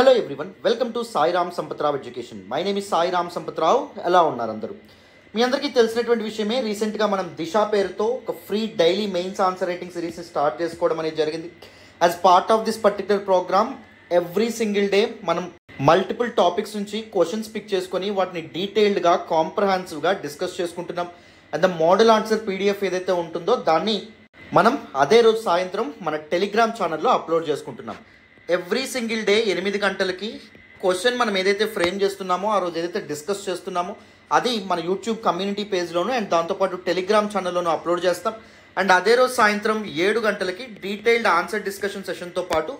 Hello everyone, welcome to Sai Ram Sampath Rao education. My name is Sai Ram Sampath Rao. ఎలా ఉన్నారు అందరూ? మీ అందరికీ తెలిసినటువంటి విషయమే, రీసెంట్గా మనం దిశ పేరుతో ఒక free daily mains answer writing series start చేసుకోవడం అనేది జరిగింది. As part of this particular program every single day మనం మల్టిపుల్ టాపిక్స్ నుంచి క్వశ్చన్స్ పిక్ చేసుకొని వాటిని డీటెయిల్డ్గా కాంప్రహెన్సివ్గా డిస్కస్ చేసుకుంటున్నాం. And the model answer PDF ఏదైతే ఉంటుందో దాన్ని మనం అదే రోజు సాయంత్రం మన టెలిగ్రామ్ ఛానల్లో అప్లోడ్ చేసుకుంటున్నాం. ఎవ్రీ సింగిల్ డే 8 గంటలకి క్వశ్చన్ మనం ఏదైతే ఫ్రేమ్ చేస్తున్నామో, ఆ రోజు ఏదైతే డిస్కస్ చేస్తున్నామో అది మన యూట్యూబ్ కమ్యూనిటీ పేజ్లోను అండ్ దాంతోపాటు టెలిగ్రామ్ ఛానల్లోనూ అప్లోడ్ చేస్తాం. అండ్ అదే రోజు సాయంత్రం 7 గంటలకి డీటెయిల్డ్ ఆన్సర్ డిస్కషన్ సెషన్తో పాటు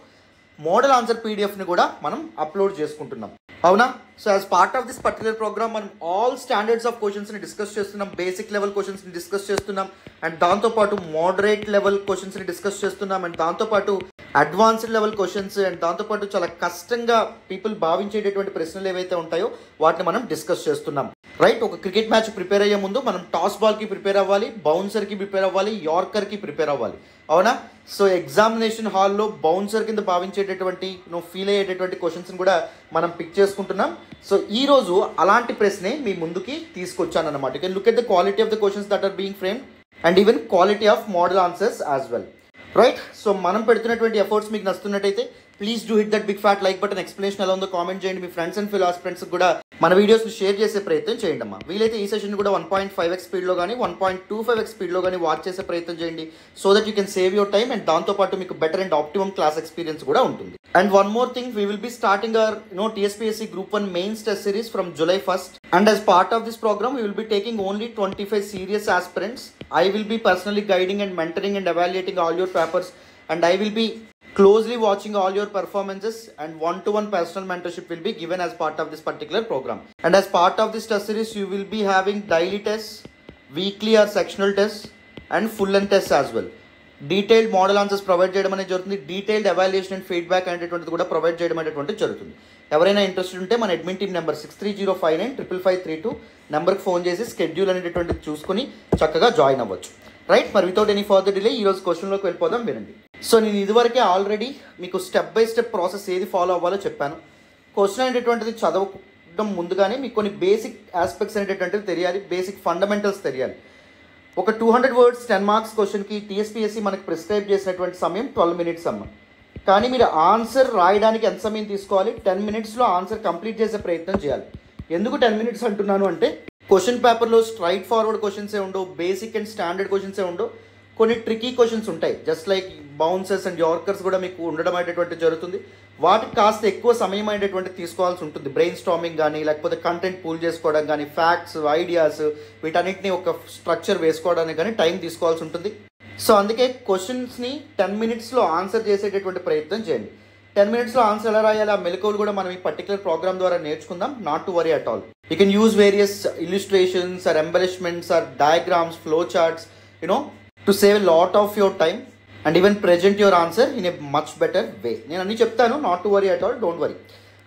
మోడల్ ఆన్సర్ పీడిఎఫ్ని కూడా మనం అప్లోడ్ చేసుకుంటున్నాం. అవునా? So as part of this particular program మనం ఆల్ స్టాండర్డ్స్ ఆఫ్ క్వశ్చన్స్ని డిస్కస్ చేస్తున్నాం, బేసిక్ లెవెల్ క్వశ్చన్స్ని డిస్కస్ చేస్తున్నాం, అండ్ దాంతోపాటు మోడరేట్ లెవెల్ క్వశ్చన్స్ని డిస్కస్ చేస్తున్నాం, అండ్ దాంతోపాటు అడ్వాన్స్డ్ లెవెల్ క్వశ్చన్స్, అండ్ దాంతోపాటు చాలా కష్టంగా పీపుల్ భావించేటటువంటి ప్రశ్నలు ఏవైతే ఉంటాయో వాటిని మనం డిస్కస్ చేస్తున్నాం. రైట్? ఒక క్రికెట్ మ్యాచ్ ప్రిపేర్ అయ్యే ముందు మనం టాస్ బాల్కి ప్రిపేర్ అవ్వాలి, బౌన్సర్కి ప్రిపేర్ అవ్వాలి, యార్కర్కి ప్రిపేర్ అవ్వాలి. అవునా? సో ఎగ్జామినేషన్ హాల్లో బౌన్సర్ కింద భావించేటటువంటి ఫీల్ అయ్యేటటువంటి క్వశ్చన్స్ని కూడా మనం పిక్ చేసుకుంటున్నాం. సో ఈ రోజు అలాంటి ప్రశ్నే మీ ముందుకి తీసుకొచ్చాను అనమాట. You can look at the quality of the questions that are being framed and even quality of model answers as well. Right? So మనం పెడుతున్నటువంటి ఎఫర్ట్స్ మీకు నచ్చుతున్నట్టయితే please do hit that big fat like button. Explanation ఎలా ఉందో comment చేయండి. మీ friends and fellow aspirants కూడా మన వీడియోస్ని షేర్ చేసే ప్రయత్నం చేయండి అమ్మా. వీలైతే ఈ సెషన్ కూడా 1.5x స్పీడ్లో కానీ 1.25x స్పీడ్లో కానీ వాచ్ చేసే ప్రయత్నం చేయండి, so that you can save your time and దాంతోపాటు మీకు better and optimum class experience కూడా ఉంటుంది. And one more thing, we will be starting hour TSPSC Group 1 mains test series from July 1st. And as part of this program, we will be taking only 25 serious aspirants. I will be personally guiding and mentoring and evaluating all your papers, and I will be closely watching all your performances, and one-to-one personal mentorship will be given as part of this particular program. And as part of this test series, you will be having daily tests, weekly or sectional tests, and full length tests as well. Detailed model answers provide చేయడం అనేది జరుగుతుంది. Detailed evaluation and feedback అనేటువంటిది కూడా provide చేయడం అనేటువంటిది జరుగుతుంది. ఎవరైనా interested ఉంటే మన అడ్మిన్ టీమ్ నెంబర్ 6305955532 నెంబర్కి ఫోన్ చేసి స్కెడ్యూల్ అనేటువంటిది చూసుకొని చక్కగా జాయిన్ అవ్వచ్చు. రైట్? మరి వితౌట్ ఎనీ ఫర్దర్ డిలే ఈరోజు క్వశ్చన్లోకి వెళ్ళిపోదాం. వినండి. సో నేను ఇదివరకే ఆల్రెడీ మీకు స్టెప్ బై స్టెప్ ప్రాసెస్ ఏది ఫాలో అవ్వాలో చెప్పాను. క్వశ్చన్ అనేటువంటిది చదవడం ముందుగానే మీకు కొన్ని బేసిక్ ఆస్పెక్ట్స్ అనేటువంటివి తెలియాలి, బేసిక్ ఫండమెంటల్స్ తెలియాలి. ఒక 200 words 10 marks క్వశ్చన్కి TSPSC మనకి ప్రిస్క్రైబ్ చేసినటువంటి సమయం 12 minutes అమ్మ. కానీ మీరు ఆన్సర్ రాయడానికి ఎంత సమయం తీసుకోవాలి? 10 minutesలో ఆన్సర్ కంప్లీట్ చేసే ప్రయత్నం చేయాలి. ఎందుకు 10 minutes అంటున్నాను అంటే, క్వశ్చన్ పేపర్లో స్ట్రైట్ ఫార్వర్డ్ క్వశ్చన్సే ఉండవు, బేసిక్ అండ్ స్టాండర్డ్ క్వశ్చన్సే ఉండవు, కొన్ని ట్రికీ క్వశ్చన్స్ ఉంటాయి. Just like bouncers and yorkers కూడా మీకు ఉండడం అనేటువంటి జరుగుతుంది. వాటికి కాస్త ఎక్కువ సమయం అనేటువంటి తీసుకోవాల్సి ఉంటుంది. బ్రెయిన్ స్టార్మింగ్ కానీ, లేకపోతే కంటెంట్ పూల్ చేసుకోవడం కానీ, ఫ్యాక్ట్స్, ఐడియాస్ వీటన్నిటిని ఒక స్ట్రక్చర్ వేసుకోవడానికి కానీ టైం తీసుకోవాల్సి ఉంటుంది. సో అందుకే క్వశ్చన్స్ని 10 minutesలో ఆన్సర్ చేసేటటువంటి ప్రయత్నం చేయండి. 10 minutesలో ఆన్సర్ ఎలా రాయాలి, ఆ మెలకువలు కూడా మనం ఈ పర్టికులర్ ప్రోగ్రామ్ ద్వారా నేర్చుకుందాం. Not to worry at all. You can use various illustrations or embellishments or diagrams, flow charts, to save a lot of your time and even present your answer in a much better way. నేను అన్నీ చెప్తాను, not to worry at all, don't worry.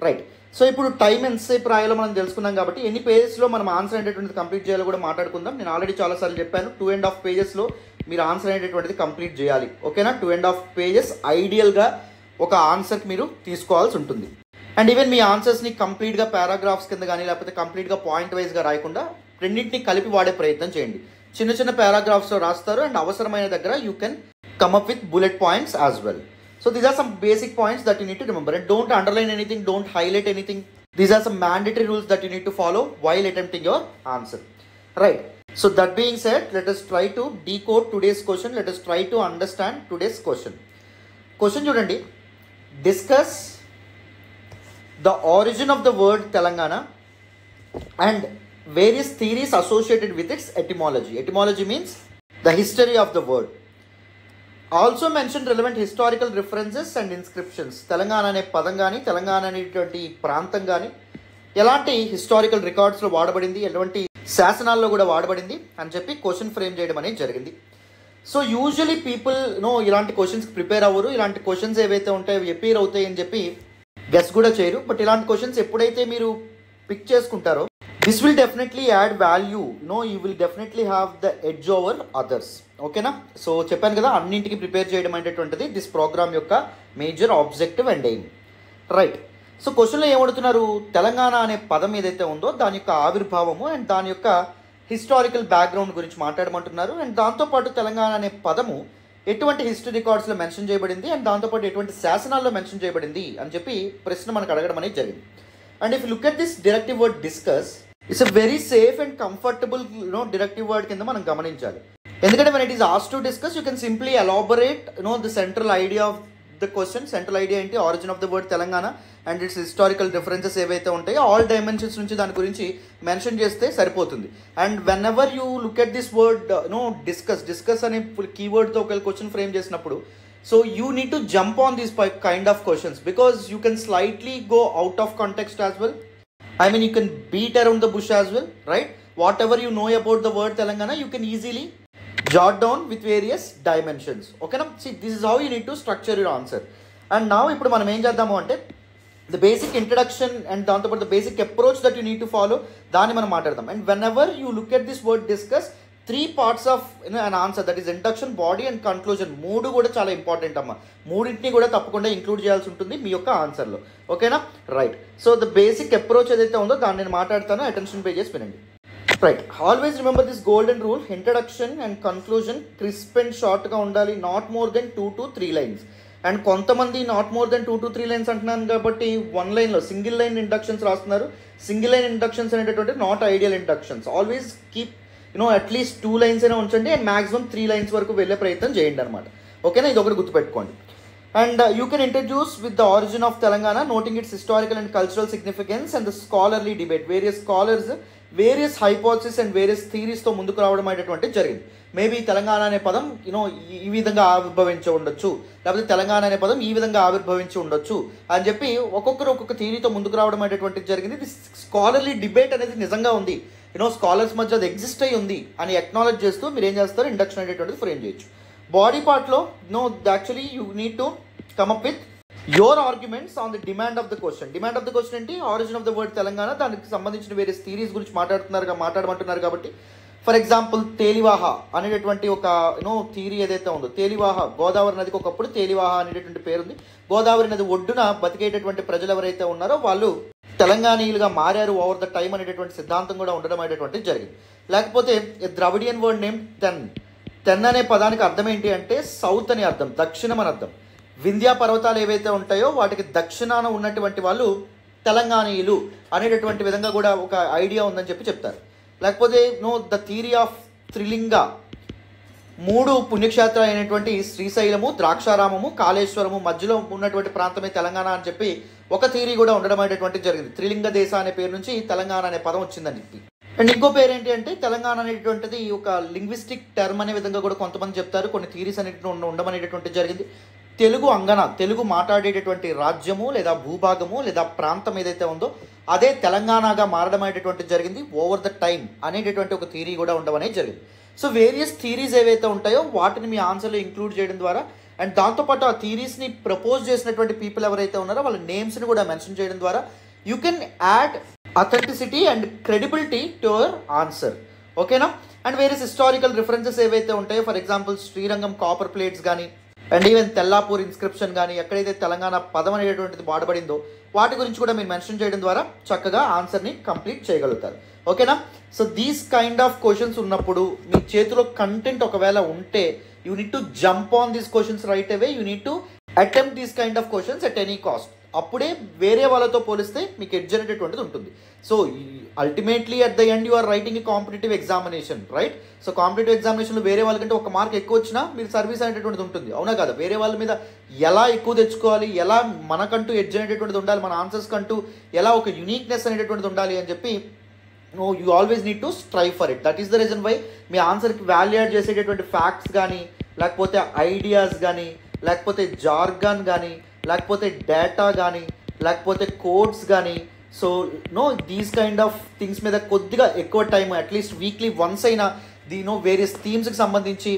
Right? So ఇప్పుడు time ఎంతసేపు రాయాలో మనం తెలుసుకున్నాం కాబట్టి ఎన్ని పేజెస్లో మనం ఆన్సర్ అనేటువంటిది కంప్లీట్ చేయాలో కూడా మాట్లాడుకుందాం. నేను ఆల్రెడీ చాలాసార్లు చెప్పాను, 2.5 pagesలో మీరు ఆన్సర్ అనేటువంటిది కంప్లీట్ చేయాలి. ఓకేనా? 2.5 pages ఐడియల్గా ఒక ఆన్సర్కి మీరు తీసుకోవాల్సి ఉంటుంది. అండ్ ఈవెన్ మీ ఆన్సర్స్ని కంప్లీట్గా పారాగ్రాఫ్స్ కింద కానీ లేకపోతే కంప్లీట్గా పాయింట్ వైజ్గా రాయకుండా రెండింటిని కలిపి వాడే ప్రయత్నం చేయండి. చిన్న చిన్న పారాగ్రాఫ్స్లో రాస్తారు అండ్ అవసరమైన దగ్గర you can come up with bullet points as well. So these are some basic points that you need to remember and don't underline anything, don't highlight anything. These are some mandatory rules that you need to follow while attempting your answer. Right? So that being said, let us try to decode today's question. Let us try to understand today's question. Question చూడండి. Discuss the origin of the word Telangana and various theories associated with its etymology. Etymology means the history of the word. Also mention relevant historical references and inscriptions. Telangana అనే పదం కానీ, తెలంగాణ అనేటువంటి ప్రాంతం కానీ ఎలాంటి historical రికార్డ్స్లో వాడబడింది, ఎలాంటి శాసనాల్లో కూడా వాడబడింది అని చెప్పి క్వశ్చన్ ఫ్రేమ్ చేయడం అనేది జరిగింది. సో యూజువలీ పీపుల్ ఇలాంటి క్వశ్చన్స్కి ప్రిపేర్ అవ్వరు. ఇలాంటి క్వశ్చన్స్ ఏవైతే ఉంటాయో అవి అపీర్ అవుతాయి అని చెప్పి గెస్ కూడా చేయరు. బట్ ఇలాంటి క్వశ్చన్స్ ఎప్పుడైతే మీరు పిక్ చేసుకుంటారో this will definitely add value. You will definitely have the edge over others. ఓకేనా? సో చెప్పాను కదా, అన్నింటికి ప్రిపేర్ చేయడం అనేటువంటిది దిస్ ప్రోగ్రామ్ యొక్క major objective and aim. Right? So క్వశ్చన్లో ఏమడుతున్నారు, తెలంగాణ అనే పదం ఏదైతే ఉందో దాని యొక్క ఆవిర్భావము అండ్ దాని యొక్క హిస్టారికల్ బ్యాక్గ్రౌండ్ గురించి మాట్లాడమంటున్నారు. అండ్ దాంతోపాటు తెలంగాణ అనే పదము ఎటువంటి హిస్టరీ రికార్డ్స్లో మెన్షన్ చేయబడింది అండ్ దాంతోపాటు ఎటువంటి శాసనాల్లో మెన్షన్ చేయబడింది అని చెప్పి ప్రశ్న మనకు అడగడం అనేది జరిగింది. And if look at this directive word discuss, it's a very safe and comfortable directive word కింద మనం గమనించాలి. ఎందుకంటే when it is asked to discuss, you can simply elaborate the central idea of the question. Central idea ఏంటి, origin of the word Telangana and it's historical differences ఏవైతే ఉంటాయో all dimensions నుంచి దాని గురించి మెన్షన్ చేస్తే సరిపోతుంది. And when ever you look at this word discuss అనే కీవర్డ్తో ఒక క్వశ్చన్ ఫ్రేమ్ చేసినప్పుడు, so you need to jump on these kind of questions because you can slightly go out of context as well. I mean, you can beat around the bush as well, right? Whatever you know about the word Telangana, you can easily jot down with various dimensions. Okay, now see, this is how you need to structure your answer. And now ఇప్పుడు మనం ఏం చేద్దాము అంటే the basic introduction and దాంతోపాటు the basic approach that you need to follow దాన్ని మనం మాట్లాడదాం. And whenever you look at this word discuss, 3 parts of an answer, that is introduction, body and conclusion, మూడు కూడా చాలా ఇంపార్టెంట్ అమ్మా. మూడింటిని కూడా తప్పకుండా ఇంక్లూడ్ చేయాల్సి ఉంటుంది మీ యొక్క ఆన్సర్లో. ఓకేనా, right. So the basic approach ఏదైతే ఉందో దాన్ని నేను మాట్లాడతాను, అటెన్షన్ పే చేసి వినండి. Right, always remember this golden rule, introduction and conclusion crisp and షార్ట్గా ఉండాలి, not more than 2 to 3 lines. And కొంతమంది not more than 2 to 3 lines అంటున్నాను కాబట్టి 1 lineలో సింగిల్ లైన్ ఇంట్రడక్షన్స్ రాస్తున్నారు. సింగిల్ లైన్ ఇంట్రడక్షన్స్ అనేటటువంటి not ideal introductions. Always keep at least 2 lines అయినా ఉంచండి అండ్ మాక్సిమం 3 lines వరకు వెళ్ళే ప్రయత్నం చేయండి అనమాట. ఓకేనా, ఇది ఒకటి గుర్తుపెట్టుకోండి. And you can introduce with the origin of Telangana, noting its historical and cultural significance and the scholarly debate. Various scholars various hypothesis and various థీరీస్తో ముందుకు రావడం అనేటువంటి జరిగింది. మేబీ తెలంగాణ అనే పదం ఈ విధంగా ఆవిర్భవించి ఉండొచ్చు, లేకపోతే తెలంగాణ అనే పదం ఈ విధంగా ఆవిర్భవించి ఉండొచ్చు అని చెప్పి ఒక్కొక్కరు ఒక్కొక్క థీరీతో ముందుకు రావడం అనేటువంటిది జరిగింది. ఇది స్కాలర్లీ డిబేట్ అనేది నిజంగా ఉంది, స్కాలర్స్ మధ్య అది ఎగ్జిస్ట్ అయ్యి ఉంది అని అక్నాలెడ్జ్ చేస్తూ మీరు ఏం చేస్తారు, ఇండక్షన్ అనేటువంటిది ఫ్రేమ్ చేయొచ్చు. బాడీ పార్ట్లో actually you need to come up with your arguments on the demand of the question. Demand of the question ఏంటి, origin of the word Telangana, దానికి సంబంధించిన వేరే థీరీస్ గురించి మాట్లాడమంటున్నారు కాబట్టి, ఫర్ ఎగ్జాంపుల్ తేలివాహ అనేటటువంటి ఒక థీరీ ఏదైతే ఉందో, తేలివాహ గోదావరి నదికి ఒకప్పుడు తేలివాహ అనేటటువంటి పేరుంది. గోదావరి నది ఒడ్డున బతికేటటువంటి ప్రజలు ఎవరైతే ఉన్నారో వాళ్ళు తెలంగాణీయులుగా మారారు ఓవర్ ద టైం అనేటటువంటి సిద్ధాంతం కూడా ఉండడం అనేటువంటిది జరిగింది. లేకపోతే ద్రవిడియన్ వర్డ్ నేమ్ తెన్ అనే పదానికి అర్థం ఏంటి అంటే సౌత్ అని అర్థం, దక్షిణం అని అర్థం. వింధ్యా పర్వతాలు ఏవైతే ఉంటాయో వాటికి దక్షిణాన ఉన్నటువంటి వాళ్ళు తెలంగాణీయులు అనేటటువంటి విధంగా కూడా ఒక ఐడియా ఉందని చెప్తారు. లేకపోతే ద థియరీ ఆఫ్ త్రిలింగ, 3 పుణ్యక్షేత్రాలు అయినటువంటి శ్రీశైలము, ద్రాక్షారామము, కాళేశ్వరము మధ్యలో ఉన్నటువంటి ప్రాంతమే తెలంగాణ అని చెప్పి ఒక థియరీ కూడా ఉండడం అనేటువంటిది జరిగింది. త్రిలింగ దేశ అనే పేరు నుంచి తెలంగాణ అనే పదం వచ్చిందని చెప్పి. అండ్ ఇంకో పేరు ఏంటి అంటే తెలంగాణ అనేటువంటిది ఒక లింగ్విస్టిక్ టర్మ్ అనే విధంగా కూడా కొంతమంది చెప్తారు. కొన్ని థియరీస్ అనేటువంటి ఉండమనేటటువంటిది జరిగింది. తెలుగు అంగన, తెలుగు మాట్లాడేటటువంటి రాజ్యము లేదా భూభాగము లేదా ప్రాంతం ఏదైతే ఉందో అదే తెలంగాణగా మారడం అనేటటువంటిది జరిగింది ఓవర్ ద టైం అనేటటువంటి ఒక థియరీ కూడా ఉండడం అనేది జరిగింది. సో వేరియస్ థియరీస్ ఏవైతే ఉంటాయో వాటిని మీ ఆన్సర్లో ఇంక్లూడ్ చేయడం ద్వారా అండ్ దాంతోపాటు ఆ థియరీస్ని ప్రపోజ్ చేసినటువంటి పీపుల్ ఎవరైతే ఉన్నారో వాళ్ళ నేమ్స్ని కూడా మెన్షన్ చేయడం ద్వారా you can add authenticity and credibility to your answer. ఓకేనా, అండ్ వేరియస్ హిస్టారికల్ రిఫరెన్సెస్ ఏవైతే ఉంటాయో, for example Srirangam copper plates కానీ అండ్ ఈవెన్ తెల్లాపూర్ ఇన్స్క్రిప్షన్ కానీ ఎక్కడైతే తెలంగాణ పదం అనేటువంటిది వాడబడిందో వాటి గురించి కూడా మీరు మెన్షన్ చేయడం ద్వారా చక్కగా ఆన్సర్ని కంప్లీట్ చేయగలుగుతారు. ఓకేనా, so these kind of questions ఉన్నప్పుడు మీ చేతిలో కంటెంట్ ఒకవేళ ఉంటే you need to jump on these questions right away. You need to attempt these kind of questions at any cost. అప్పుడే వేరే వాళ్ళతో పోలిస్తే మీకు ఎడ్జ్ అనేటటువంటిది ఉంటుంది. So ultimately at the end you are writing a competitive examination, right? So competitive ఎగ్జామినేషన్లో వేరే వాళ్ళకంటే 1 మార్క్ ఎక్కువ వచ్చినా మీరు సర్వీస్ అనేటటువంటిది ఉంటుంది, అవునా కదా? వేరే వాళ్ళ మీద ఎలా ఎక్కువ తెచ్చుకోవాలి, ఎలా మనకంటూ ఎడ్జ్ అనేటటువంటిది ఉండాలి, మన ఆన్సర్స్ కంటూ ఎలా ఒక యునీక్నెస్ అనేటటువంటిది ఉండాలి అని చెప్పి you always need to strive for it. That is the reason why మీ ఆన్సర్కి వాల్యూ యాడ్ చేసేటటువంటి ఫ్యాక్ట్స్ కానీ లేకపోతే ఐడియాస్ కానీ లేకపోతే జార్గన్ కానీ లేకపోతే డేటా కానీ లేకపోతే కోడ్స్ కానీ, so these kind of things మీద కొద్దిగా ఎక్కువ టైం అట్లీస్ట్ వీక్లీ వన్స్ అయినా వేరియస్ థీమ్స్కి సంబంధించి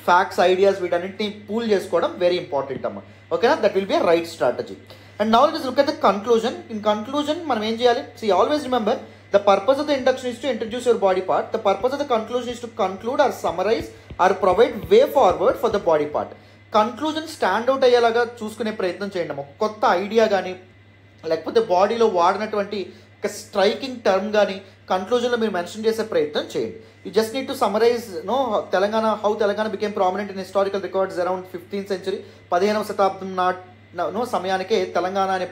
ఫ్యాక్ట్స్ ఐడియాస్ వీటన్నింటినీ పూల్ చేసుకోవడం వెరీ ఇంపార్టెంట్ అమ్మ. ఓకేనా, that will be a right strategy. And now let's look at the conclusion. In conclusion మనం ఏం చేయాలి? See always remember the purpose of the introduction is to introduce your body part. The purpose of the conclusion is to conclude or summarize or provide way forward for the body part. Conclusion stand out అయ్యేలాగా చూసుకునే ప్రయత్నం చేయండి. ఒక కొత్త idea కానీ లేకపోతే బాడీలో వాడినటువంటి ఒక స్ట్రైకింగ్ టర్మ్ కానీ కన్క్లూజన్లో మీరు మెన్షన్ చేసే ప్రయత్నం చేయండి. You just need to summarize Telangana how Telangana became prominent in historical records around 15th century, 15వ శతాబ్దం సమయానికే తెలంగాణ అనే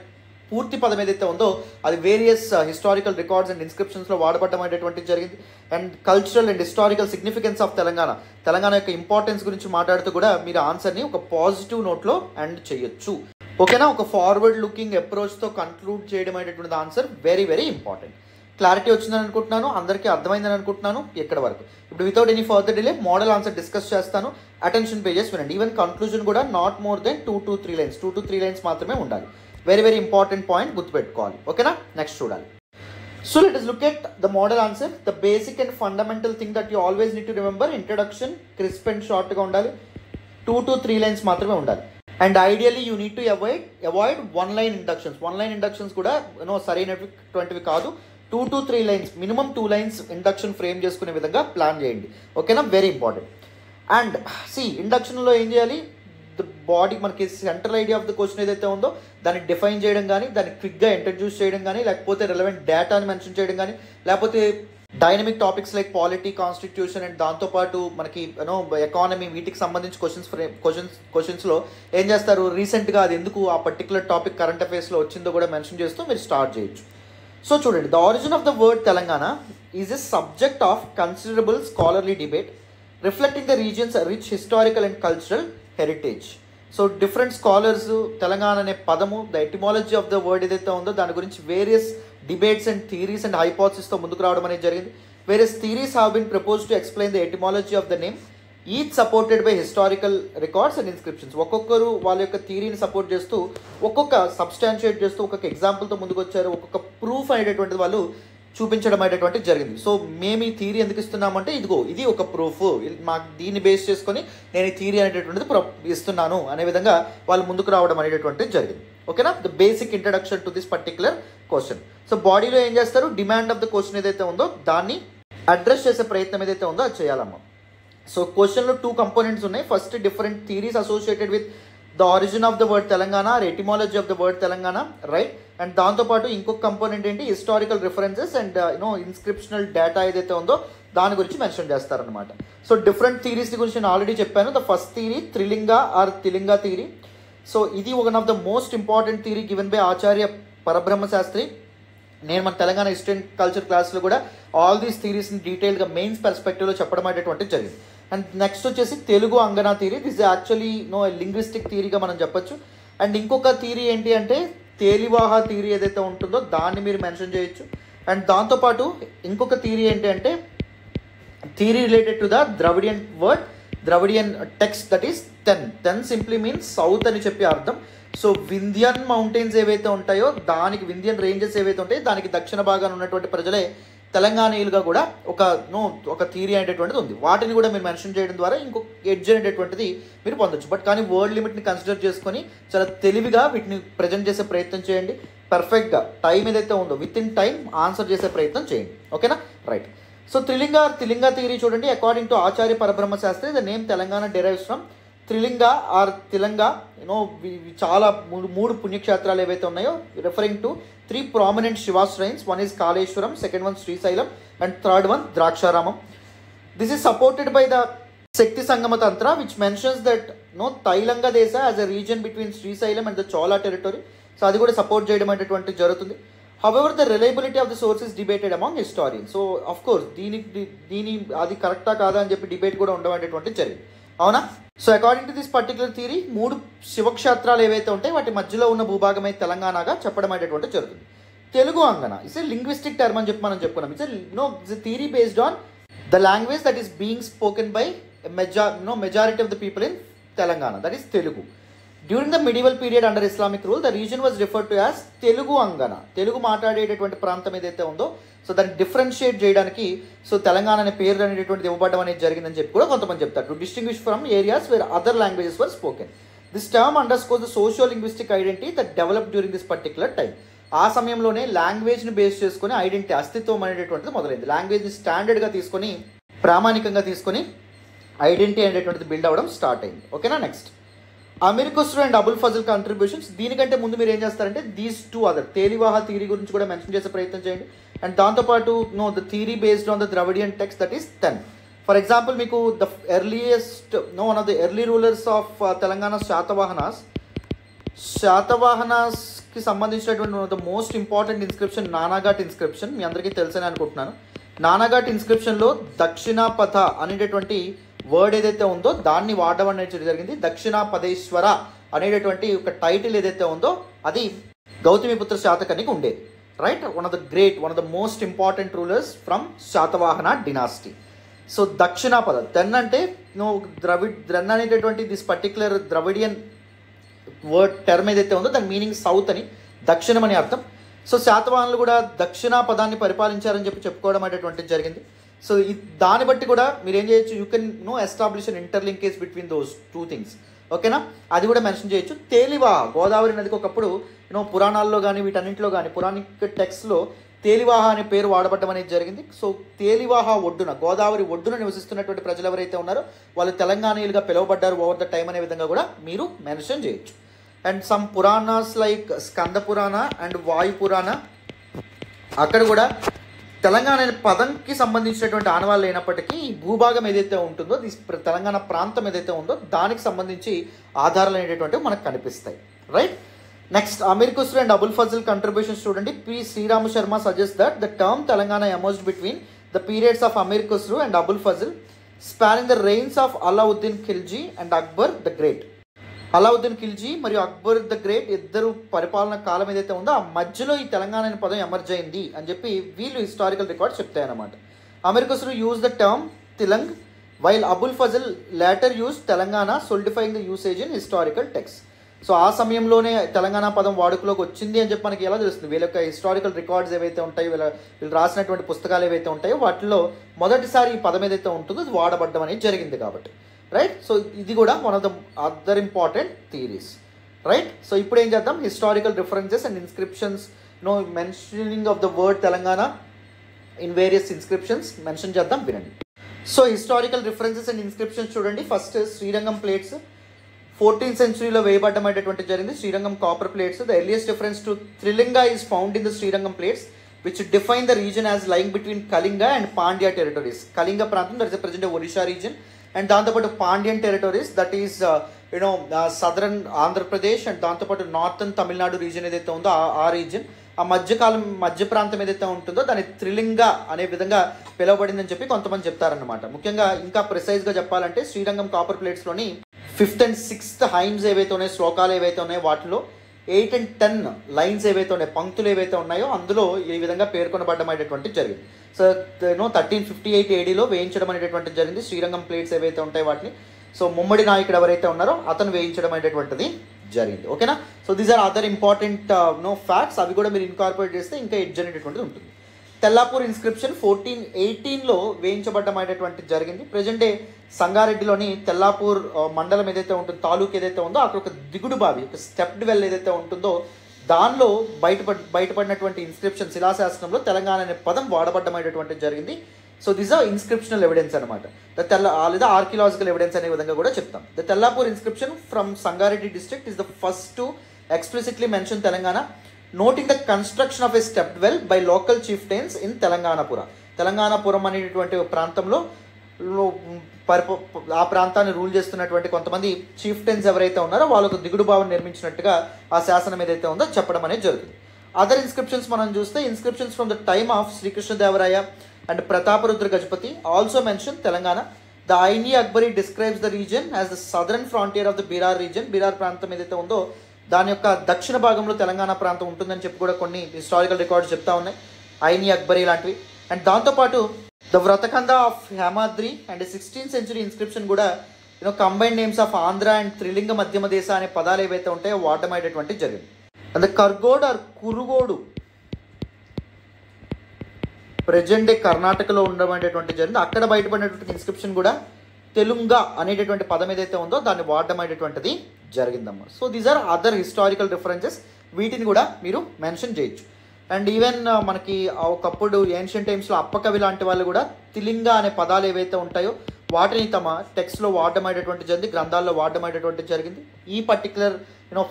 పూర్తి పదం ఏదైతే ఉందో అది వేరియస్ హిస్టారికల్ రికార్డ్స్ అండ్ ఇన్స్క్రిప్షన్స్లో వాడబడడం అనేటువంటిది జరిగింది. And cultural and historical significance of Telangana యొక్క ఇంపార్టెన్స్ గురించి మాట్లాడుతూ కూడా మీరు ఆన్సర్ని ఒక పాజిటివ్ నోట్లో ఎండ్ చేయొచ్చు. ఓకేనా, ఒక ఫార్వర్డ్ లుకింగ్ అప్రోచ్తో కన్క్లూడ్ చేయడం అనేటువంటిది answer very very important. Clarity వచ్చిందని అనుకుంటున్నాను, అందరికీ అర్థమైందని అనుకుంటున్నాను ఇక్కడ వరకు. ఇప్పుడు without any further delay model answer discuss చేస్తాను. అటెన్షన్ పేజెస్ వినండి. ఈవెన్ కన్క్లూజన్ కూడా not more than 2 to 3 lines, 2 to 3 lines మాత్రమే ఉండాలి. వెరీ వెరీ ఇంపార్టెంట్ పాయింట్ గుర్తుపెట్టుకోవాలి. ఓకేనా, నెక్స్ట్ చూడాలి. So let us look at the model answer. The basic and fundamental thing that you always need to remember, introduction crisp and short గా ఉండాలి. 2 to 3 lines మాత్రమే ఉండాలి. And ideally you need to avoid 1 line inductions. 1 line inductions కూడా సరైనటువంటివి కాదు. 2 to 3 lines, minimum 2 lines induction frame చేసుకునే విధంగా plan చేయండి. ఓకేనా, వెరీ ఇంపార్టెంట్. అండ్ ఇండక్షన్లో ఏం చేయాలి, ద బాడీ మనకి central idea of the question ఏదైతే ఉందో దాన్ని డిఫైన్ చేయడం కానీ, దాన్ని క్విక్గా ఇంట్రడ్యూస్ చేయడం కానీ, లేకపోతే రిలవెంట్ డేటాని మెన్షన్ చేయడం కానీ, లేకపోతే dynamic topics like polity, constitution and దాంతోపాటు మనకి ఎకానమీ, వీటికి సంబంధించి క్వశ్చన్స్లో ఏం చేస్తారు, రీసెంట్గా అది ఎందుకు ఆ పర్టికులర్ టాపిక్ కరెంట్ అఫైర్స్లో వచ్చిందో కూడా మెన్షన్ చేస్తూ మీరు స్టార్ట్ చేయొచ్చు. సో చూడండి, the origin of the word Telangana is a subject of considerable scholarly debate reflecting the region's rich historical and cultural heritage. So different scholars Telangana అనే పదము, the etymology of the word ఏదైతే ఉందో దాని గురించి various debates and theories and హైపోథసిస్తో ముందుకు రావడం అనేది జరిగింది. Various theories have been propose to explain the etymology of the name, each supported by historical records and inscriptions. ఒక్కొక్కరు వాళ్ళ యొక్క థియరీని సపోర్ట్ చేస్తూ, ఒక్కొక్క సబ్స్టాన్షియేట్ చేస్తూ, ఒక్కొక్క ఎగ్జాంపుల్తో ముందుకు వచ్చారు, ఒక్కొక్క ప్రూఫ్ అనేటటువంటిది వాళ్ళు చూపించడం అనేటువంటిది జరిగింది. సో మేము ఈ థియరీ ఎందుకు ఇస్తున్నామంటే ఇదిగో ఇది ఒక ప్రూఫ్, మాకు దీన్ని బేస్ చేసుకొని నేను ఈ థియరీ అనేటటువంటిది ఇస్తున్నాను అనే విధంగా వాళ్ళు ముందుకు రావడం అనేటటువంటిది జరిగింది. ఓకేనా, the basic introduction to this particular question. So బాడీలో ఏం చేస్తారు, డిమాండ్ ఆఫ్ ద క్వశ్చన్ ఏదైతే ఉందో దాన్ని అడ్రస్ చేసే ప్రయత్నం ఏదైతే ఉందో అది చేయాలమ్మా. సో క్వశ్చన్లో 2 components ఉన్నాయి. First, different theories associated with the origin of the word Telangana, etymology of the word Telangana, right. And దాంతోపాటు ఇంకొక కంపోనెంట్ ఏంటి, హిస్టారికల్ రిఫరెన్సెస్ అండ్ ఇన్స్క్రిప్షనల్ డేటా ఏదైతే ఉందో దాని గురించి మెన్షన్ చేస్తారనమాట. సో డిఫరెంట్ థియరీస్ గురించి నేను ఆల్రెడీ చెప్పాను. The first theory Trilinga or Tilinga theory. So ఇది one of the most important theory given by Acharya Parabrahma Shastri. నేను మన తెలంగాణ హిస్టరీ అండ్ కల్చర్ క్లాస్లో కూడా ఆల్ దీస్ థియరీస్ని డీటెయిల్గా మెయిన్స్ పర్స్పెక్టివ్లో చెప్పడం అనేటువంటిది జరిగింది. అండ్ నెక్స్ట్ వచ్చేసి Telugu Angana theory. This actually linguistic థియరీగా మనం చెప్పొచ్చు. అండ్ ఇంకొక థియరీ ఏంటి అంటే తేలివాహ థియరీ ఏదైతే ఉంటుందో దాన్ని మీరు మెన్షన్ చేయొచ్చు. అండ్ దాంతోపాటు ఇంకొక థియరీ ఏంటి అంటే theory related to the Dravidian word, Dravidian text, that is then simply means south అని చెప్పి అర్థం. సో వింధ్యన్ మౌంటైన్స్ ఏవైతే ఉంటాయో దానికి, వింధ్యన్ రేంజెస్ ఏవైతే ఉంటాయో దానికి దక్షిణ భాగాన ఉన్నటువంటి ప్రజలే తెలంగాణీయులుగా కూడా ఒక థియరీ అనేటటువంటిది ఉంది. వాటిని కూడా మీరు మెన్షన్ చేయడం ద్వారా ఇంకొక ఎడ్జ్ అనేటటువంటిది మీరు పొందొచ్చు. బట్ కానీ వర్డ్ లిమిట్ని కన్సిడర్ చేసుకొని చాలా తెలివిగా వీటిని ప్రజెంట్ చేసే ప్రయత్నం చేయండి. పర్ఫెక్ట్గా టైం ఏదైతే ఉందో విత్ ఇన్ టైం ఆన్సర్ చేసే ప్రయత్నం చేయండి. ఓకేనా, రైట్. సో తిలింగ థియరీ చూడండి. According to Acharya Parabrahma Shastri, the name Telangana derives from Trilinga or Tilanga. చాలా 3 పుణ్యక్షేత్రాలు ఏవైతే ఉన్నాయో referring to 3 prominent Shiva shrines. One is Kaleshwaram, second one Srisailam, and third one Draksharamam. This is supported by the Shakti Sangama Tantra, which mentions that Tailanga Desa as a region between Srisailam and the Chola territory. So adi kuda support cheyadam anetvanti jarugutundi. However, the reliability of the source is debated among historians. So of course దీని అది కరెక్టా కాదా అని చెప్పి debate కూడా ఉండడం అనేటువంటి జరిగింది. అవునా? So according to this particular theory 3 శివక్షేత్రాలు ఏవైతే ఉంటాయి వాటి మధ్యలో ఉన్న భూభాగమే తెలంగాణగా చెప్పడం అనేటువంటి జరుగుతుంది. Telugu Angana it's a linguistic term అని చెప్పి మనం చెప్పుకున్నాం. It's theory based on the language that is being spoken by majority of the people in Telangana, that is Telugu. During the medieval period under Islamic rule the region was referred to as Telugu Angana. Telugu మాట్లాడేటటువంటి ప్రాంతం ఏదైతే ఉందో so దాన్ని differentiate చేయడానికి so Telangana అనే పేరు అనేటువంటిది ఇవ్వబడడం అనేది జరిగిందని చెప్పి కూడా కొంతమంది చెప్తారు. To distinguish from areas where other languages were spoken. This term underscores the socio linguistic identity that develop during this particular time. ఆ సమయంలోనే లాంగ్వేజ్ని బేస్ చేసుకుని ఐడెంటిటీ, అస్తిత్వం అనేటువంటిది మొదలైంది. లాంగ్వేజ్ని స్టాండర్డ్గా తీసుకొని, ప్రామాణికంగా తీసుకొని ఐడెంటిటీ అనేటువంటిది బిల్డ్ అవ్వడం స్టార్ట్ అయింది. ఓకేనా, next Amir Khusro and Abul Fazal contributions. దీనికంటే ముందు మీరు ఏం చేస్తారంటే these two other Telivaha theory గురించి కూడా మెన్షన్ చేసే ప్రయత్నం చేయండి. అండ్ దాంతోపాటు the theory based on the Dravidian text, that is 10. For example మీకు the earliest one of the early rulers of Telangana శాతవాహనాస్కి సంబంధించినటువంటి the most important inscription Nanaghat inscription. మీ అందరికీ తెలుసని అనుకుంటున్నాను. నానాఘాట్ ఇన్స్క్రిప్షన్లో దక్షిణాపథ అనేటటువంటి వర్డ్ ఏదైతే ఉందో దాన్ని వాడడం అనేది జరిగింది. దక్షిణాపదేశ్వర అనేటటువంటి ఒక టైటిల్ ఏదైతే ఉందో అది గౌతమిపుత్ర శాతకర్ణికి ఉండేది. Right, one of the most important rulers from Satavahana dynasty. So Dakshinapatha then అంటే ద్రన్ అనేటటువంటి this particular Dravidian word term ఏదైతే ఉందో దాని మీనింగ్ సౌత్ అని, దక్షిణం అని అర్థం. సో శాతవాహనులు కూడా దక్షిణా పదాన్ని పరిపాలించారని చెప్పుకోవడం అనేటువంటిది జరిగింది. సో దాన్ని బట్టి కూడా మీరు ఏం చేయొచ్చు, you can establish an interlinkage between those two things. ఓకేనా, అది కూడా మెన్షన్ చేయొచ్చు. తేలివాహ గోదావరి నదికి ఒకప్పుడు పురాణాల్లో కానీ వీటన్నింటిలో కానీ పురాణిక టెక్స్ట్లో తేలివాహ అనే పేరు వాడబడడం అనేది జరిగింది. సో తేలివాహ ఒడ్డున, గోదావరి ఒడ్డున నివసిస్తున్నటువంటి ప్రజలు ఎవరైతే ఉన్నారో వాళ్ళు తెలంగాణీయులుగా పిలువబడ్డారు ఓవర్ ద టైం అనే విధంగా కూడా మీరు మెన్షన్ చేయొచ్చు. And some Puranas like Skanda పురాణ అండ్ వాయు పురాణ, అక్కడ కూడా తెలంగాణ అనే పదంకి సంబంధించినటువంటి ఆనవాళ్ళు లేనప్పటికీ ఈ భూభాగం ఏదైతే ఉంటుందో తెలంగాణ ప్రాంతం ఏదైతే ఉందో దానికి సంబంధించి ఆధారాలు అనేటటువంటివి మనకు కనిపిస్తాయి. Right, next Amir Khusro and Abul Fazal contributions చూడండి. P Srirama Sharma suggest that the term Telangana emerged between the periods of Amir Khusro and Abul Fazal spanning the reigns of Alauddin Khilji and Akbar the great. Alauddin Khilji మరియు అక్బర్ ద గ్రేట్ ఇద్దరు పరిపాలన కాలం ఏదైతే ఉందో ఆ మధ్యలో ఈ తెలంగాణ అనే పదం ఎమర్జ్ అయింది అని చెప్పి వీళ్ళు హిస్టారికల్ రికార్డ్స్ చెప్తాయన్నమాట. Amir Khusro use the term Tilang while Abul Fazal later use Telangana solidifying the usage in historical text. So ఆ సమయంలోనే తెలంగాణ పదం వాడుకలోకి వచ్చింది అని చెప్పి మనకి ఎలా తెలుస్తుంది, వీళ్ళ యొక్క హిస్టారికల్ రికార్డ్స్ ఏవైతే ఉంటాయో వీళ్ళు రాసినటువంటి పుస్తకాలు ఏవైతే ఉంటాయో వాటిలో మొదటిసారి ఈ పదం ఏదైతే ఉంటుందో అది వాడబడ్డం అనేది జరిగింది కాబట్టి. రైట్, సో ఇది కూడా one of the other important theories. Right, so ఇప్పుడు ఏం చేద్దాం, historical references and inscriptions mentioning of the word Telangana in various inscriptions mention చేద్దాం, వినండి. So historical references and inscriptions చూడండి. ఫస్ట్ శ్రీరంగం ప్లేట్స్ 14th centuryలో వేయబడ్డం అనేటువంటి జరిగింది. Srirangam copper plates. The earliest reference to Trilinga is found in the Srirangam plates which define the region as lying between Kalinga and Pandya territories. Kalinga ప్రాంతం that is present Orissa region and దాంతోపాటు Pandyan territories that is southern Andhra Pradesh and దాంతోపాటు northern Tamil Nadu region ఏదైతే ఉందో ఆ reason, ఆ మధ్య ప్రాంతం ఏదైతే ఉంటుందో దాన్ని త్రిలింగ అనే విధంగా పిలువబడిందని చెప్పి కొంతమంది చెప్తారనమాట. ముఖ్యంగా ఇంకా ప్రిసైజ్గా చెప్పాలంటే శ్రీరంగం కాపర్ ప్లేట్స్లోని 5th and 6th హైమ్స్ ఏవైతే ఉన్నాయో, శ్లోకాలు ఏవైతే ఉన్నాయో వాటిలో 8 and 10 లైన్స్ ఏవైతే ఉన్నాయో, పంక్తులు ఏవైతే ఉన్నాయో అందులో ఈ విధంగా పేర్కొనబడ్డం అనేటువంటిది జరిగింది. సో 1358 ADలో వేయించడం అనేటువంటిది జరిగింది శ్రీరంగం ప్లేట్స్ ఏవైతే ఉంటాయో వాటిని. సో ముమ్మడి నాయకుడు ఎవరైతే ఉన్నారో అతను వేయించడం అనేటువంటిది జరిగింది. ఓకేనా, so these are other important facts. అవి కూడా మీరు ఇన్కార్పొరేట్ చేస్తే ఇంకా ఎడ్జ్ అనేటువంటిది ఉంటుంది. తెల్లాపూర్ ఇన్స్క్రిప్షన్ 1418లో వేయించబడ్డం అనేటువంటి జరిగింది. ప్రజెంట్ డే సంగారెడ్డిలోని తెల్లాపూర్ మండలం ఏదైతే ఉంటుందో, తాలూకు ఏదైతే ఉందో అక్కడ ఒక దిగుడు బావి, ఒక స్టెప్డ్ వెల్ ఏదైతే ఉంటుందో దానిలో బయటపడినటువంటి ఇన్స్క్రిప్షన్ శిలాశాసనంలో తెలంగాణ అనే పదం వాడబడ్డం అనేటువంటిది జరిగింది. So this are inscriptional evidence అనమాట, లేదా ఆర్కియలాజికల్ ఎవిడెన్స్ అనే విధంగా కూడా చెప్తాం. The Tellapur inscription from Sangareddy district is the first to explicitly mention Telangana, noting the construction of a stepped well by local chieftains in Telanganapuram. Telanganapuram అనేటువంటి ప్రాంతంలో ఆ ప్రాంతాన్ని రూల్ చేస్తున్నటువంటి కొంతమంది చీఫ్టైన్స్ ఎవరైతే ఉన్నారో వాళ్ళకు దిగుడు బావిని నిర్మించినట్టుగా ఆ శాసనం ఏదైతే ఉందో చెప్పడం అనేది జరుగుతుంది. అదర్ ఇన్స్క్రిప్షన్స్ మనం చూస్తే inscriptions from the time of Srikrishnadevaraya and Prataparudra Gajapati also mention Telangana. The Ain i Akbari describes the region as the southern frontier of the Berar region. Berar ప్రాంతం ఏదైతే ఉందో దాని యొక్క దక్షిణ భాగంలో తెలంగాణ ప్రాంతం ఉంటుందని చెప్పి కూడా కొన్ని హిస్టారికల్ రికార్డ్స్ చెప్తా ఉన్నాయి, ఐనీ అక్బరీ లాంటివి. అండ్ దాంతోపాటు the Vratakhanda of Hemadri and 16th century inscription కూడా combined names of Andhra and Trilinga Madhyama Desha అనే పదాలు ఏవైతే ఉంటాయో వాడడం అనేటువంటి జరిగింది. And the Kargod or Kurugodu present day కర్ణాటకలో ఉండడం అనేటువంటి జరిగింది. అక్కడ బయటపడినటువంటి ఇన్స్క్రిప్షన్ కూడా తెలుంగ అనేటటువంటి పదం ఏదైతే ఉందో దాన్ని వాడడం అనేటువంటిది జరిగిందమ్మా. So these are other historical references, వీటిని కూడా మీరు మెన్షన్ చేయొచ్చు. అండ్ ఈవెన్ మనకి ఒకప్పుడు ఏన్షియంట్ టైమ్స్లో అప్పకవి లాంటి వాళ్ళు కూడా తిలింగ అనే పదాలు ఏవైతే ఉంటాయో వాటిని తమ టెక్స్ట్లో వాడడం అనేటువంటి జరిగింది, గ్రంథాల్లో వాడడం అనేటువంటి జరిగింది. ఈ పర్టికులర్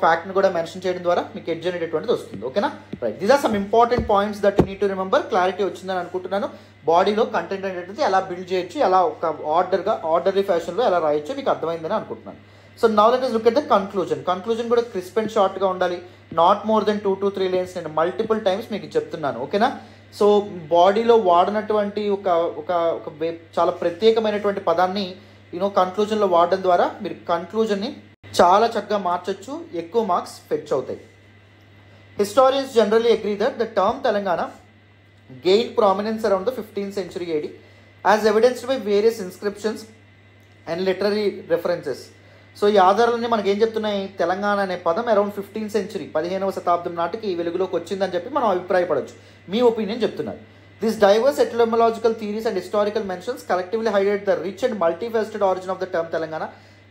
ఫ్యాక్ట్ని కూడా మెన్షన్ చేయడం ద్వారా మీకు ఎడ్జ్ అనేటువంటిది వస్తుంది. ఓకేనా? Right, these are some important points that you need to remember. Clarity వచ్చిందని అనుకుంటున్నాను. బాడీలో కంటెంట్ అనేటువంటిది ఎలా బిల్డ్ చేయొచ్చు, ఎలా ఒక ఆర్డర్లీ ఫ్యాషన్లో ఎలా రాయొచ్చు మీకు అర్థమైందని అనుకుంటున్నాను. So now let us look at the conclusion. Conclusion కూడా క్రిస్ప్ అండ్ షార్ట్గా ఉండాలి. Not more than 2 to 3 lines. నేను మల్టిపుల్ టైమ్స్ మీకు చెప్తున్నాను. ఓకేనా? సో బాడీలో వాడినటువంటి చాలా ప్రత్యేకమైనటువంటి పదాన్ని కన్క్లూజన్లో వాడడం ద్వారా మీరు కన్క్లూజన్ని చాలా చక్కగా మార్చొచ్చు, ఎక్కువ మార్క్స్ ఫెచ్ అవుతాయి. Historians generally agree that the term Telangana gained prominence around the 15th century AD as evidenced by various inscriptions and literary references. So ఈ ఆధారాలన్నీ మనకి ఏం చెప్తున్నాయి, తెలంగాణ అనే పదం అరౌండ్ 15th century 15వ శతాబ్దం నాటికి వెలుగులోకి వచ్చిందని చెప్పి మనం అభిప్రాయపడవచ్చు. మీ ఒపీనియన్ చెప్తున్నారు. This diverse etymological theories and historical mentions collectively highlight the rich and multifaceted origin of the term Telangana.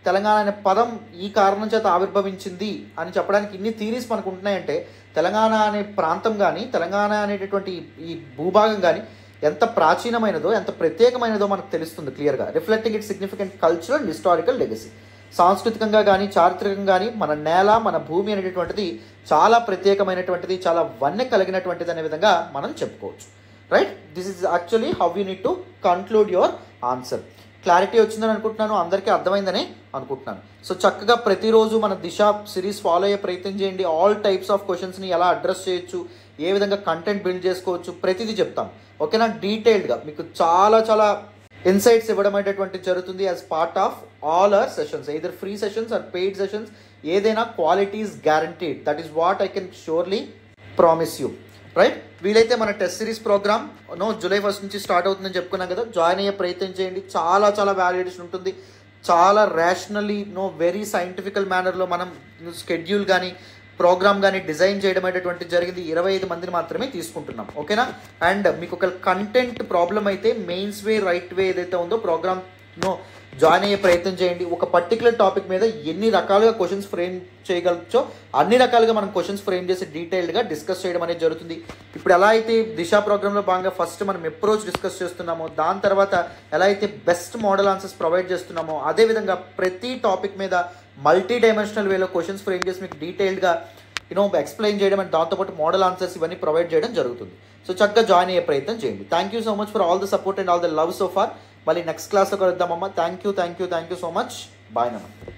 Telangana అనే పదం ఈ కారణం చేత ఆవిర్భవించింది అని చెప్పడానికి ఇన్ని థియరీస్ మనకు ఉంటున్నాయంటే తెలంగాణ అనే ప్రాంతం కానీ తెలంగాణ అనేటటువంటి ఈ భూభాగం కానీ ఎంత ప్రాచీనమైనదో ఎంత ప్రత్యేకమైనదో మనకు తెలుస్తుంది క్లియర్గా. Reflecting it significant cultural and historical legacy. సాంస్కృతికంగా కానీ చారిత్రకంగా కానీ మన నేల మన భూమి అనేటటువంటిది చాలా ప్రత్యేకమైనటువంటిది, చాలా వన్నె కలిగినటువంటిది అనే విధంగా మనం చెప్పుకోవచ్చు. Right, this is actually how you need to conclude your answer. Clarity వచ్చిందని అనుకుంటున్నాను, అందరికీ అర్థమైందని అనుకుంటున్నాను. సో చక్కగా ప్రతిరోజు మన దిశ సిరీస్ ఫాలో అయ్యే ప్రయత్నం చేయండి. ఆల్ టైప్స్ ఆఫ్ క్వశ్చన్స్ని ఎలా అడ్రస్ చేయొచ్చు, ఏ విధంగా కంటెంట్ బిల్డ్ చేసుకోవచ్చు, ప్రతిదీ చెప్తాం. ఓకేనా? డీటెయిల్డ్గా మీకు చాలా చాలా ఇన్సైట్స్ ఇవ్వడం అనేటువంటి జరుగుతుంది as part of all our sessions, either free sessions or paid sessions. ఏదైనా quality is guaranteed. That is what I can surely promise you. Right, వీలైతే మన టెస్ట్ సిరీస్ ప్రోగ్రామ్ జూలై 1 నుంచి స్టార్ట్ అవుతుందని చెప్పుకున్నాం కదా, జాయిన్ అయ్యే ప్రయత్నం చేయండి. చాలా చాలా వాల్యుయేషన్ ఉంటుంది. చాలా రేషనల్లీ వెరీ సైంటిఫికల్ మేనర్లో మనం షెడ్యూల్ కానీ ప్రోగ్రామ్ కానీ డిజైన్ చేయడం అనేటువంటి జరిగింది. 25 మందిని మాత్రమే తీసుకుంటున్నాం. ఓకేనా? అండ్ మీకు ఒక కంటెంట్ ప్రాబ్లం అయితే మెయిన్స్ వే రైట్ వే ఏదైతే ఉందో ప్రోగ్రామ్ జాయిన్ అయ్యే ప్రయత్నం చేయండి. ఒక పర్టికులర్ టాపిక్ మీద ఎన్ని రకాలుగా క్వశ్చన్స్ ఫ్రేమ్ చేయగలచో అన్ని రకాలుగా మనం క్వశ్చన్స్ ఫ్రేమ్ చేసి డీటెయిల్డ్గా డిస్కస్ చేయడం అనేది జరుగుతుంది. ఇప్పుడు ఎలా అయితే దిశ ప్రోగ్రాంలో భాగంగా ఫస్ట్ మనం అప్రోచ్ డిస్కస్ చేస్తున్నామో, దాని తర్వాత ఎలా అయితే బెస్ట్ మోడల్ ఆన్సర్స్ ప్రొవైడ్ చేస్తున్నామో, అదేవిధంగా ప్రతి టాపిక్ మీద మల్టీ డైమెన్షనల్ వేలో క్వశ్చన్స్ ఫ్రేమ్ చేసి మీకు డీటెయిల్డ్గా ఎక్స్ప్లెయిన్ చేయడం అండ్ దాంతోపాటు మోడల్ ఆన్సర్స్ ఇవన్నీ ప్రొవైడ్ చేయడం జరుగుతుంది. సో చక్కగా జాయిన్ అయ్యే ప్రయత్నం చేయండి. Thank you so much for all the support and all the love so far. మళ్ళీ నెక్స్ట్ క్లాస్లో కలుద్దామమ్మా. Thank you so much. Bye నమ్మ.